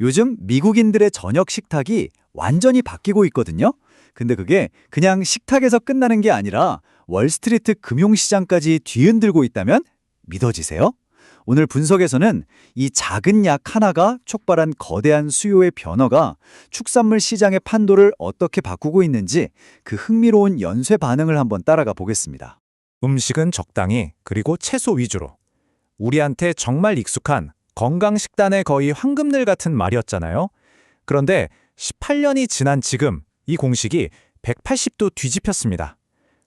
요즘 미국인들의 저녁 식탁이 완전히 바뀌고 있거든요. 근데 그게 그냥 식탁에서 끝나는 게 아니라 월스트리트 금융시장까지 뒤흔들고 있다면 믿어지세요? 오늘 분석에서는 이 작은 약 하나가 촉발한 거대한 수요의 변화가 축산물 시장의 판도를 어떻게 바꾸고 있는지 그 흥미로운 연쇄 반응을 한번 따라가 보겠습니다. 음식은 적당히, 그리고 채소 위주로. 우리한테 정말 익숙한 건강식단의 거의 황금늘 같은 말이었잖아요. 그런데 18년이 지난 지금 이 공식이 180도 뒤집혔습니다.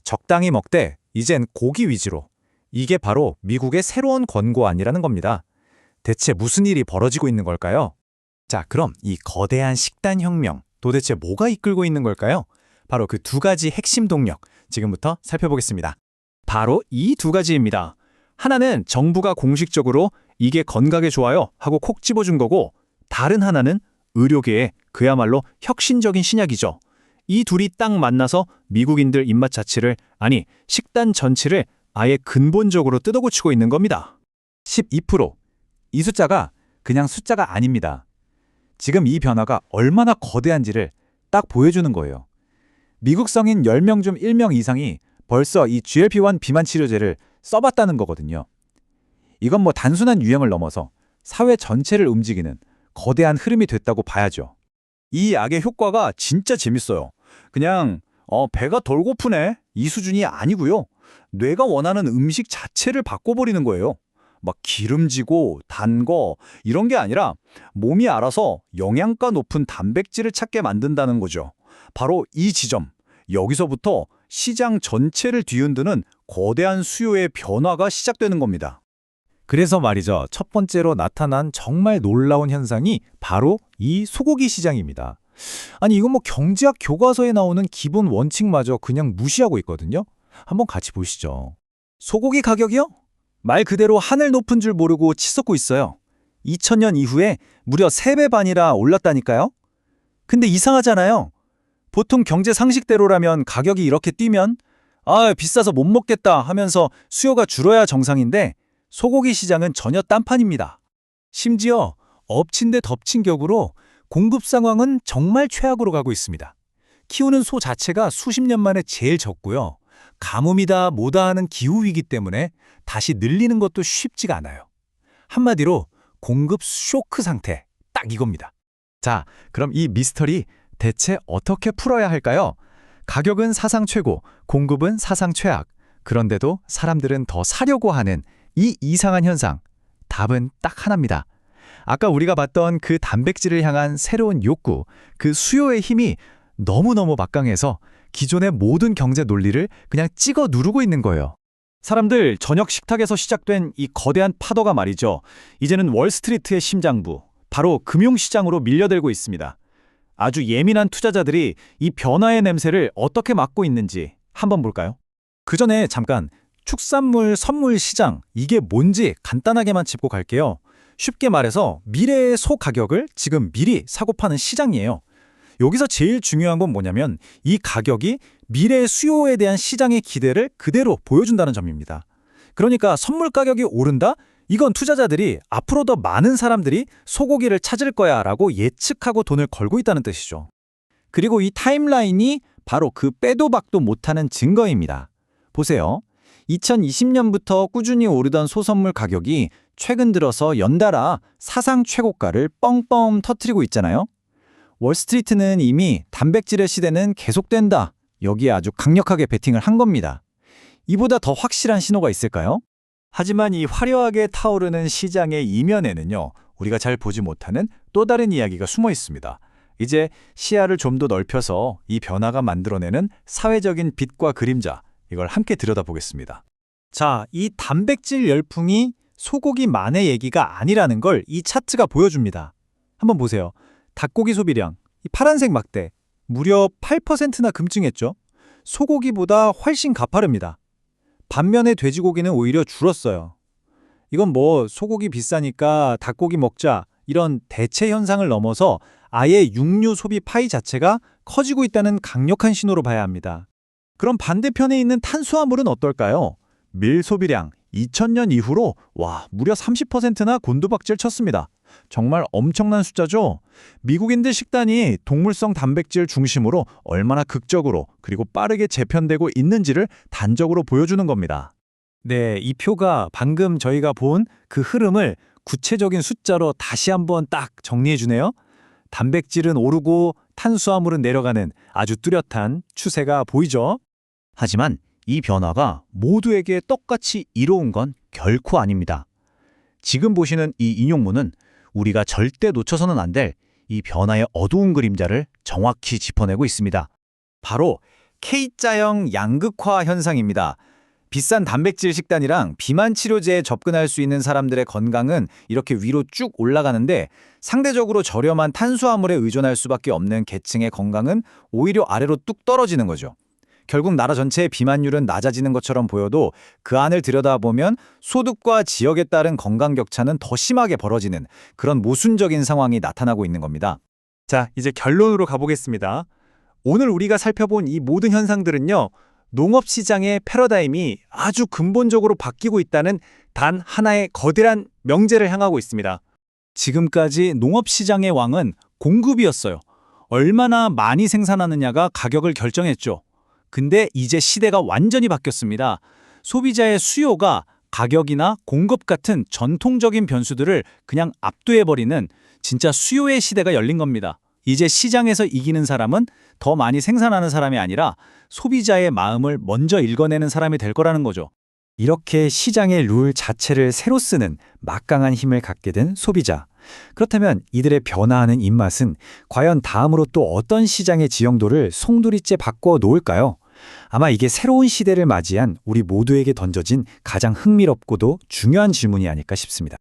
적당히 먹되 이젠 고기 위주로. 이게 바로 미국의 새로운 권고안이라는 겁니다. 대체 무슨 일이 벌어지고 있는 걸까요? 자, 그럼 이 거대한 식단 혁명, 도대체 뭐가 이끌고 있는 걸까요? 바로 그 두 가지 핵심 동력, 지금부터 살펴보겠습니다. 바로 이 두 가지입니다. 하나는 정부가 공식적으로 이게 건강에 좋아요 하고 콕 집어준 거고, 다른 하나는 의료계의 그야말로 혁신적인 신약이죠. 이 둘이 딱 만나서 미국인들 입맛 자체를, 아니 식단 전체를 아예 근본적으로 뜯어고치고 있는 겁니다. 12%. 이 숫자가 그냥 숫자가 아닙니다. 지금 이 변화가 얼마나 거대한지를 딱 보여주는 거예요. 미국 성인 10명 중 1명 이상이 벌써 이 GLP-1 비만 치료제를 써봤다는 거거든요. 이건 뭐 단순한 유행을 넘어서 사회 전체를 움직이는 거대한 흐름이 됐다고 봐야죠. 이 약의 효과가 진짜 재밌어요. 그냥 배가 덜 고프네 이 수준이 아니고요. 뇌가 원하는 음식 자체를 바꿔버리는 거예요. 막 기름지고 단 거 이런 게 아니라 몸이 알아서 영양가 높은 단백질을 찾게 만든다는 거죠. 바로 이 지점, 여기서부터 시장 전체를 뒤흔드는 거대한 수요의 변화가 시작되는 겁니다. 그래서 말이죠. 첫 번째로 나타난 정말 놀라운 현상이 바로 이 소고기 시장입니다. 아니, 이건 뭐 경제학 교과서에 나오는 기본 원칙마저 그냥 무시하고 있거든요. 한번 같이 보시죠. 소고기 가격이요? 말 그대로 하늘 높은 줄 모르고 치솟고 있어요. 2000년 이후에 무려 3배 반이나 올랐다니까요? 근데 이상하잖아요. 보통 경제 상식대로라면 가격이 이렇게 뛰면 비싸서 못 먹겠다 하면서 수요가 줄어야 정상인데 소고기 시장은 전혀 딴판입니다. 심지어 엎친 데 덮친 격으로 공급 상황은 정말 최악으로 가고 있습니다. 키우는 소 자체가 수십 년 만에 제일 적고요. 가뭄이다 뭐다 하는 기후위기 때문에 다시 늘리는 것도 쉽지가 않아요. 한마디로 공급 쇼크 상태, 딱 이겁니다. 자, 그럼 이 미스터리 대체 어떻게 풀어야 할까요? 가격은 사상 최고, 공급은 사상 최악. 그런데도 사람들은 더 사려고 하는 이 이상한 현상. 답은 딱 하나입니다. 아까 우리가 봤던 그 단백질을 향한 새로운 욕구, 그 수요의 힘이 너무너무 막강해서 기존의 모든 경제 논리를 그냥 찍어 누르고 있는 거예요. 사람들 저녁 식탁에서 시작된 이 거대한 파도가 말이죠. 이제는 월스트리트의 심장부, 바로 금융시장으로 밀려들고 있습니다. 아주 예민한 투자자들이 이 변화의 냄새를 어떻게 맡고 있는지 한번 볼까요? 그 전에 잠깐 축산물 선물 시장, 이게 뭔지 간단하게만 짚고 갈게요. 쉽게 말해서 미래의 소 가격을 지금 미리 사고 파는 시장이에요. 여기서 제일 중요한 건 뭐냐면 이 가격이 미래의 수요에 대한 시장의 기대를 그대로 보여준다는 점입니다. 그러니까 선물 가격이 오른다? 이건 투자자들이 앞으로 더 많은 사람들이 소고기를 찾을 거야 라고 예측하고 돈을 걸고 있다는 뜻이죠. 그리고 이 타임라인이 바로 그 빼도 박도 못하는 증거입니다. 보세요. 2020년부터 꾸준히 오르던 소선물 가격이 최근 들어서 연달아 사상 최고가를 뻥뻥 터뜨리고 있잖아요. 월스트리트는 이미 단백질의 시대는 계속된다. 여기에 아주 강력하게 베팅을 한 겁니다. 이보다 더 확실한 신호가 있을까요? 하지만 이 화려하게 타오르는 시장의 이면에는요, 우리가 잘 보지 못하는 또 다른 이야기가 숨어 있습니다. 이제 시야를 좀 더 넓혀서 이 변화가 만들어내는 사회적인 빛과 그림자, 이걸 함께 들여다보겠습니다. 자, 이 단백질 열풍이 소고기만의 얘기가 아니라는 걸 이 차트가 보여줍니다. 한번 보세요. 닭고기 소비량, 이 파란색 막대, 무려 8%나 급증했죠. 소고기보다 훨씬 가파릅니다. 반면에 돼지고기는 오히려 줄었어요. 이건 뭐 소고기 비싸니까 닭고기 먹자 이런 대체 현상을 넘어서 아예 육류 소비 파이 자체가 커지고 있다는 강력한 신호로 봐야 합니다. 그럼 반대편에 있는 탄수화물은 어떨까요? 밀 소비량 2000년 이후로 무려 30%나 곤두박질 쳤습니다. 정말 엄청난 숫자죠? 미국인들 식단이 동물성 단백질 중심으로 얼마나 극적으로 그리고 빠르게 재편되고 있는지를 단적으로 보여주는 겁니다. 네, 이 표가 방금 저희가 본 그 흐름을 구체적인 숫자로 다시 한번 딱 정리해 주네요. 단백질은 오르고 탄수화물은 내려가는 아주 뚜렷한 추세가 보이죠? 하지만 이 변화가 모두에게 똑같이 이로운 건 결코 아닙니다. 지금 보시는 이 인용문은 우리가 절대 놓쳐서는 안 될 이 변화의 어두운 그림자를 정확히 짚어내고 있습니다. 바로 K자형 양극화 현상입니다. 비싼 단백질 식단이랑 비만 치료제에 접근할 수 있는 사람들의 건강은 이렇게 위로 쭉 올라가는데 상대적으로 저렴한 탄수화물에 의존할 수밖에 없는 계층의 건강은 오히려 아래로 뚝 떨어지는 거죠. 결국 나라 전체의 비만율은 낮아지는 것처럼 보여도 그 안을 들여다보면 소득과 지역에 따른 건강 격차는 더 심하게 벌어지는 그런 모순적인 상황이 나타나고 있는 겁니다. 자, 이제 결론으로 가보겠습니다. 오늘 우리가 살펴본 이 모든 현상들은요, 농업시장의 패러다임이 아주 근본적으로 바뀌고 있다는 단 하나의 거대한 명제를 향하고 있습니다. 지금까지 농업시장의 왕은 공급이었어요. 얼마나 많이 생산하느냐가 가격을 결정했죠. 근데 이제 시대가 완전히 바뀌었습니다. 소비자의 수요가 가격이나 공급 같은 전통적인 변수들을 그냥 압도해버리는 진짜 수요의 시대가 열린 겁니다. 이제 시장에서 이기는 사람은 더 많이 생산하는 사람이 아니라 소비자의 마음을 먼저 읽어내는 사람이 될 거라는 거죠. 이렇게 시장의 룰 자체를 새로 쓰는 막강한 힘을 갖게 된 소비자. 그렇다면 이들의 변화하는 입맛은 과연 다음으로 또 어떤 시장의 지형도를 송두리째 바꿔 놓을까요? 아마 이게 새로운 시대를 맞이한 우리 모두에게 던져진 가장 흥미롭고도 중요한 질문이 아닐까 싶습니다.